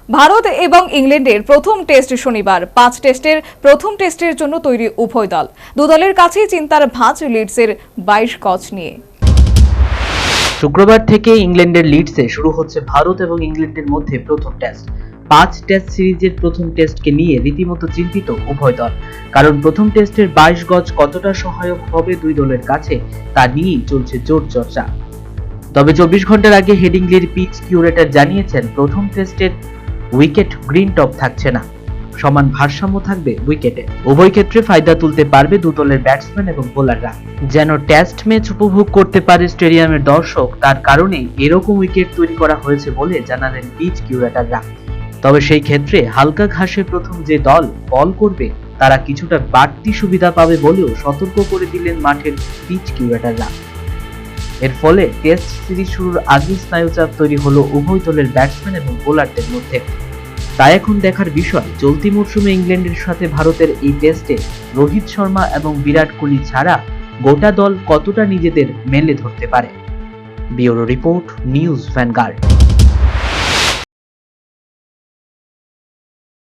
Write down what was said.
ভারত এবং ইংল্যান্ডের প্রথম টেস্ট শনিবার। 5 টেস্টের প্রথম টেস্টের জন্য তৈরি উভয় দল। দু দলের কাছেই চিন্তার ভাঁজ লিডসের 22 গজ নিয়ে। শুক্রবার থেকে ইংল্যান্ডের লিডসে শুরু হচ্ছে ভারত এবং ইংল্যান্ডের মধ্যে প্রথম টেস্ট। 5 টেস্ট সিরিজের প্রথম টেস্টকে নিয়ে রীতিমতো চিন্তিত উভয় দল, কারণ প্রথম টেস্টের 22 গজ কতটা সহায়ক হবে দুই দলের কাছে তা নিয়েই চলছে জোর চর্চা। তবে 24 ঘন্টার আগে হেডিংলির পিচ কিউরেটর জানিয়েছেন প্রথম টেস্টের উইকেট গ্রিন টপ থাকছে না, সমান ভারসাম্য থাকবে উইকেটে। উভয় ক্ষেত্রে ফায়দা তুলতে পারবে দু দলের ব্যাটসম্যান এবং বোলাররা। যেন টেস্ট ম্যাচ উপভোগ করতে পারে স্টেডিয়ামের দর্শক, তার কারণেই এরকম উইকেট তৈরি করা হয়েছে বলে জানালেন পিচ কিউরেটররা। তবে সেই ক্ষেত্রে হালকা ঘাসে প্রথম যে দল বল করবে তারা কিছুটা বাড়তি সুবিধা পাবে বলেও সতর্ক করে দিলেন মাঠের পিচ কিউরেটররা। এর ফলে টেস্ট সিরিজ শুরুর আগে স্নায়ুচাপ তৈরি হলো উভয় দলের ব্যাটসম্যান এবং বোলারদের মধ্যে। তাই এখন দেখার বিষয়, চলতি মরশুমে ইংল্যান্ডের সাথে ভারতের এই টেস্টে রোহিত শর্মা এবং বিরাট কোহলি ছাড়া গোটা দল কতটা নিজেদের মেলে ধরতে পারে। Bureau report, news vanguard.